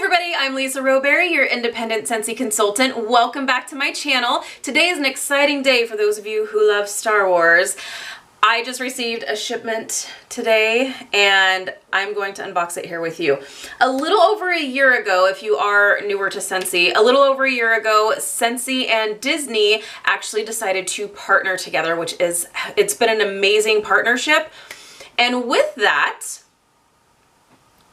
everybody, I'm Lisa Roberry, your independent Scentsy consultant. Welcome back to my channel. Today is an exciting day for those of you who love Star Wars. I just received a shipment today and I'm going to unbox it here with you. A little over a year ago, if you are newer to Scentsy, a little over a year ago, Scentsy and Disney actually decided to partner together, it's been an amazing partnership. And with that,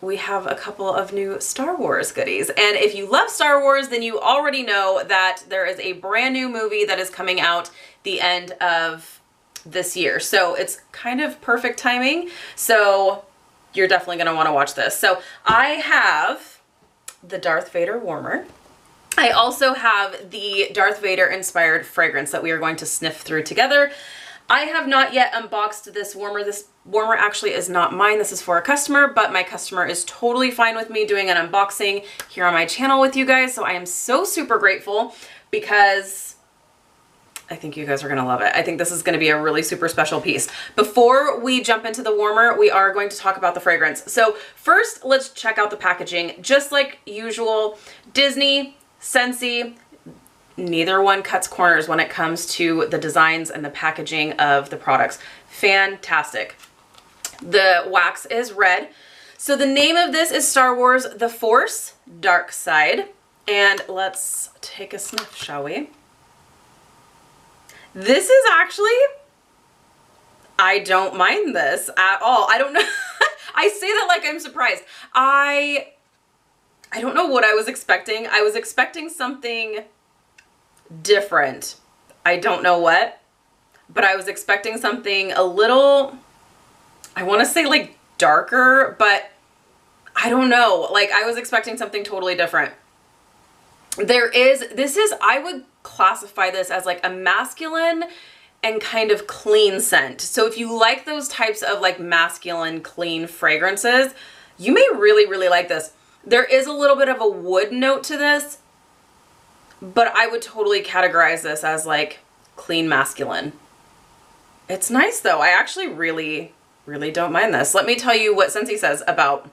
we have a couple of new Star Wars goodies. And if you love Star Wars, then you already know that there is a brand new movie that is coming out the end of this year. So it's kind of perfect timing. So you're definitely gonna wanna watch this. So I have the Darth Vader warmer. I also have the Darth Vader inspired fragrance that we are going to sniff through together. I have not yet unboxed this warmer. This warmer actually is not mine. This is for a customer, but my customer is totally fine with me doing an unboxing here on my channel with you guys. So I am so super grateful because I think you guys are gonna love it. I think this is gonna be a really super special piece. Before we jump into the warmer, we are going to talk about the fragrance. So first, let's check out the packaging. Just like usual, Disney, Scentsy, neither one cuts corners when it comes to the designs and the packaging of the products. Fantastic. The wax is red. So the name of this is Star Wars The Force Dark Side. And let's take a sniff, shall we? This is actually, I don't mind this at all. I don't know. I say that like I'm surprised. I don't know what I was expecting. I was expecting something different. I don't know what, but I was expecting something a little, I want to say like darker, but I don't know. Like I was expecting something totally different. I would classify this as like a masculine and kind of clean scent. So if you like those types of like masculine clean fragrances, you may really, really like this. There is a little bit of a wood note to this, but I would totally categorize this as like clean masculine. It's nice though. I actually really, really don't mind this. Let me tell you what Scentsy says about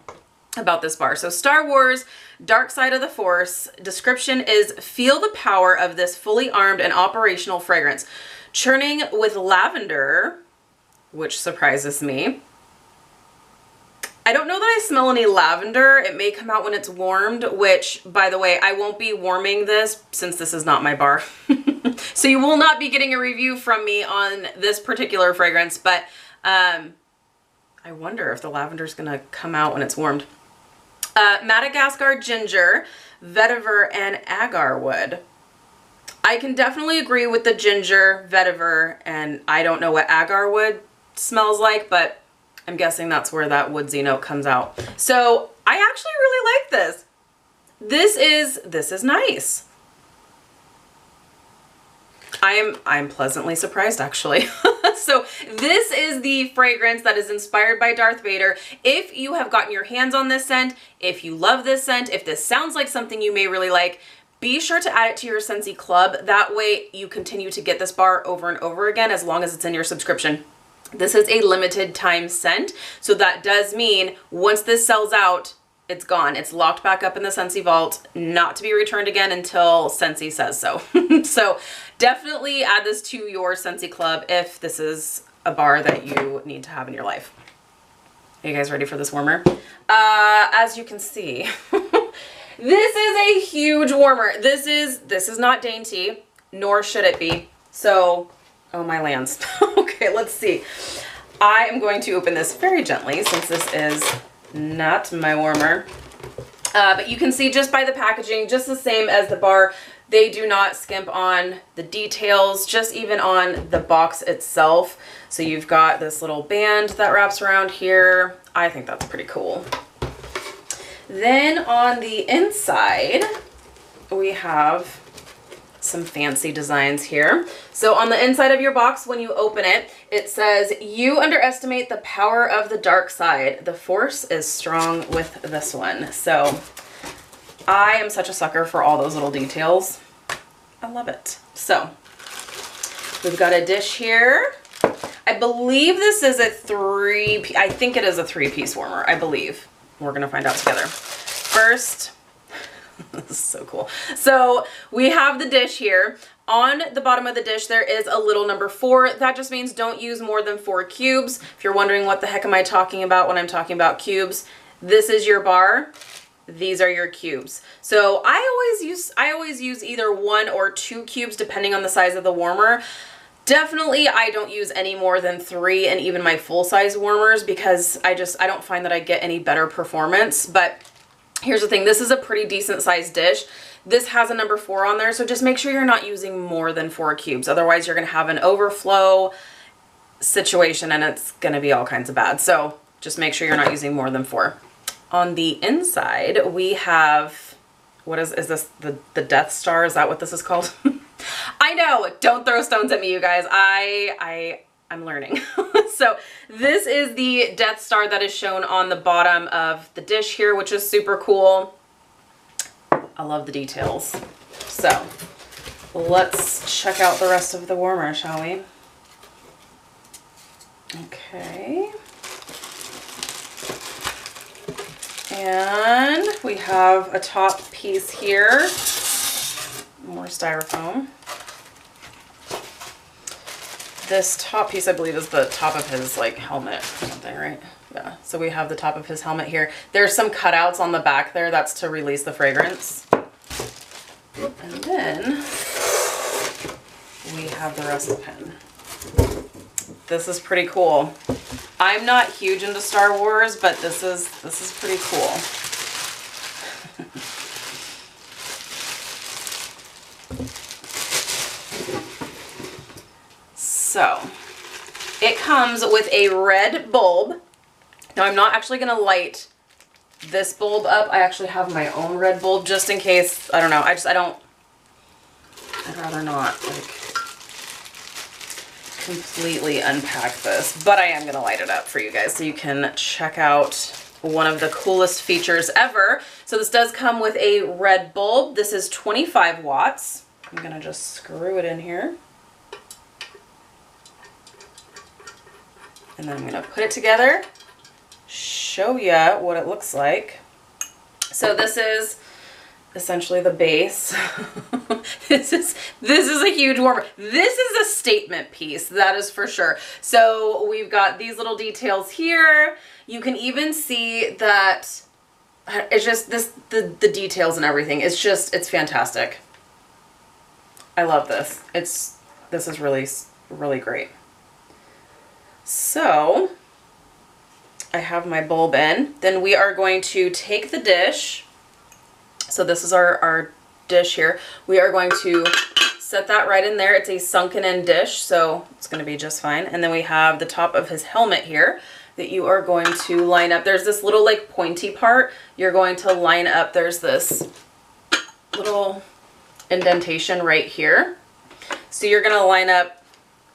this bar. So Star Wars Dark Side of the Force description is feel the power of this fully armed and operational fragrance. Churning with lavender, which surprises me. I don't know that I smell any lavender. It may come out when it's warmed, which, by the way, I won't be warming this since this is not my bar. So you will not be getting a review from me on this particular fragrance, but I wonder if the lavender is gonna come out when it's warmed. Madagascar ginger, vetiver, and agar wood. I can definitely agree with the ginger, vetiver, and I don't know what agar wood smells like, but I'm guessing that's where that woodsy note comes out. So I actually really like this. This is nice. I'm pleasantly surprised actually. So this is the fragrance that is inspired by Darth Vader. If you have gotten your hands on this scent, if you love this scent, if this sounds like something you may really like, be sure to add it to your Scentsy Club. That way you continue to get this bar over and over again as long as it's in your subscription. This is a limited time scent, so that does mean once this sells out, it's gone. It's locked back up in the Scentsy vault, not to be returned again until Scentsy says so. So definitely add this to your Scentsy Club if this is a bar that you need to have in your life. Are you guys ready for this warmer? As you can see, this is a huge warmer. This is not dainty, nor should it be. So, oh my lands. Okay, let's see. I am going to open this very gently since this is not my warmer. But you can see just by the packaging, just the same as the bar, they do not skimp on the details, just even on the box itself. So you've got this little band that wraps around here. I think that's pretty cool. Then on the inside, we have some fancy designs here. So on the inside of your box, when you open it, it says, you underestimate the power of the dark side. The force is strong with this one. So I am such a sucker for all those little details. I love it. So we've got a dish here. I believe this is a I think it is a 3-piece warmer, I believe. We're gonna find out together. First, This is so cool. So we have the dish here. On the bottom of the dish, there is a little number 4. That just means don't use more than 4 cubes. If you're wondering what the heck am I talking about when I'm talking about cubes, this is your bar. These are your cubes. So I always use either 1 or 2 cubes depending on the size of the warmer. Definitely I don't use any more than 3 and even my full-size warmers because I don't find that I get any better performance. But here's the thing, this is a pretty decent sized dish. This has a number 4 on there, so just make sure you're not using more than 4 cubes. Otherwise you're gonna have an overflow situation and it's gonna be all kinds of bad. So just make sure you're not using more than 4. On the inside, we have, what is this, the Death Star? Is that what this is called? I know, don't throw stones at me, you guys. I'm learning. So this is the Death Star that is shown on the bottom of the dish here, which is super cool. I love the details. So let's check out the rest of the warmer, shall we? Okay. And we have a top piece here. More styrofoam. This top piece, I believe, is the top of his like helmet or something, right? Yeah. So we have the top of his helmet here. There's some cutouts on the back there. That's to release the fragrance. And then we have the rest of the pen. This is pretty cool. I'm not huge into Star Wars, but this is pretty cool. So it comes with a red bulb. Now I'm not actually gonna light this bulb up. I actually have my own red bulb just in case. I don't know. I'd rather not like completely unpack this, but I am gonna light it up for you guys so you can check out one of the coolest features ever. So this does come with a red bulb. This is 25 watts. I'm gonna just screw it in here. And then I'm gonna put it together, show you what it looks like. So this is essentially the base. This is a huge warmer. This is a statement piece, that is for sure. So we've got these little details here. You can even see that it's just the details and everything. It's fantastic. I love this. This is really great. So I have my bulb in. Then we are going to take the dish. So this is our dish here. We are going to set that right in there. It's a sunken in dish, so it's going to be just fine. And then we have the top of his helmet here that you are going to line up. There's this little like pointy part you're going to line up. There's this little indentation right here. So you're going to line up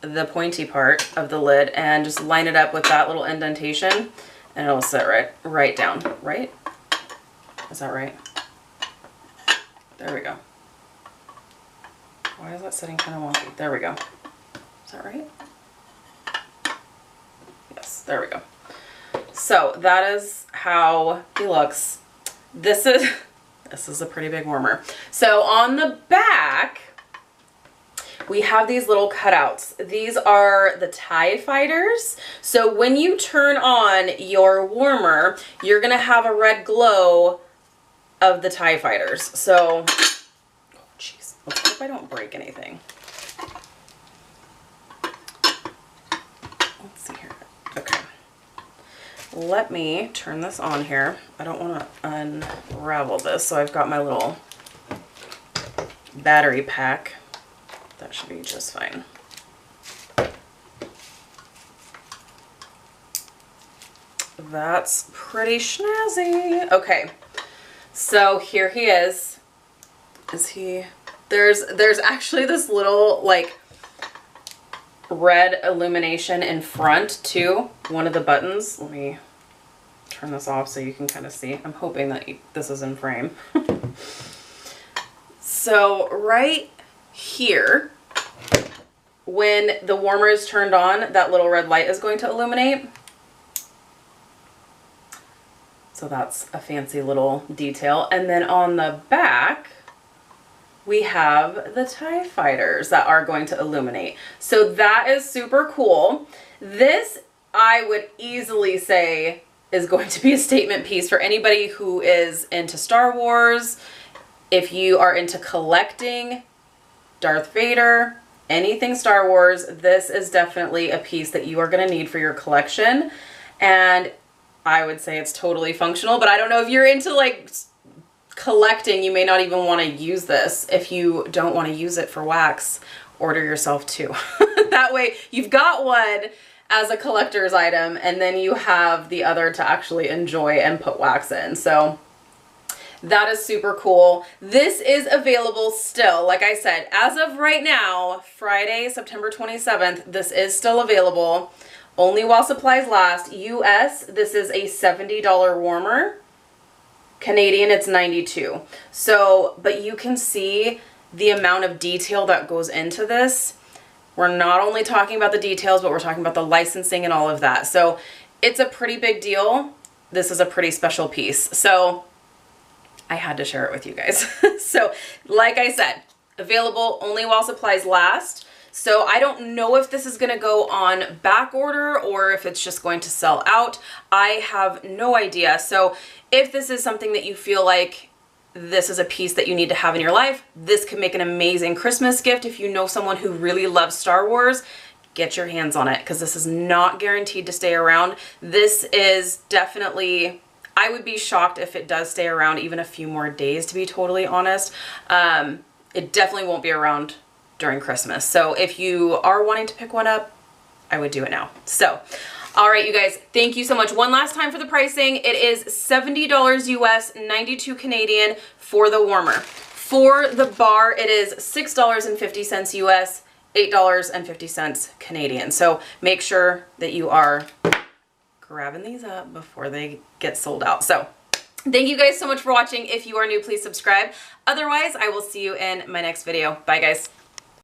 the pointy part of the lid and just line it up with that little indentation and it'll sit right down, right? Is that right? There we go. Why is that sitting kind of wonky? There we go. Is that right? Yes, there we go. So that is how he looks. This is a pretty big warmer. So on the back, we have these little cutouts. These are the TIE fighters. So when you turn on your warmer, you're gonna have a red glow of the TIE fighters. So, oh jeez, let's hope I don't break anything. Let's see here. Okay. Let me turn this on here. I don't want to unravel this, so I've got my little battery pack. That should be just fine. That's pretty snazzy. Okay, so here he is. Is he? There's actually this little like red illumination in front too. One of the buttons. Let me turn this off so you can kind of see. I'm hoping that this is in frame. So right here, when the warmer is turned on, that little red light is going to illuminate. So that's a fancy little detail. And then on the back, we have the TIE fighters that are going to illuminate. So that is super cool. This, I would easily say, is going to be a statement piece for anybody who is into Star Wars. If you are into collecting Darth Vader, anything Star Wars, this is definitely a piece that you are going to need for your collection. And I would say it's totally functional, but I don't know if you're into like collecting, you may not even want to use this. If you don't want to use it for wax, order yourself two. That way you've got one as a collector's item and then you have the other to actually enjoy and put wax in. So that is super cool. This is available still. Like I said, as of right now, Friday, September 27th, this is still available. Only while supplies last. US, this is a $70 warmer. Canadian, it's $92. So, but you can see the amount of detail that goes into this. We're not only talking about the details, but we're talking about the licensing and all of that. So it's a pretty big deal. This is a pretty special piece. So I had to share it with you guys. So like I said, available only while supplies last. So I don't know if this is going to go on back order or if it's just going to sell out. I have no idea. So if this is something that you feel like this is a piece that you need to have in your life, this could make an amazing Christmas gift. If you know someone who really loves Star Wars, get your hands on it because this is not guaranteed to stay around. This is definitely, I would be shocked if it does stay around even a few more days, to be totally honest. It definitely won't be around during Christmas. So if you are wanting to pick one up, I would do it now. So, all right, you guys, thank you so much. One last time for the pricing. It is $70 US, 92 Canadian for the warmer. For the bar, it is $6.50 US, $8.50 Canadian. So make sure that you are grabbing these up before they get sold out. So thank you guys so much for watching. If you are new, please subscribe. Otherwise, I will see you in my next video. Bye, guys.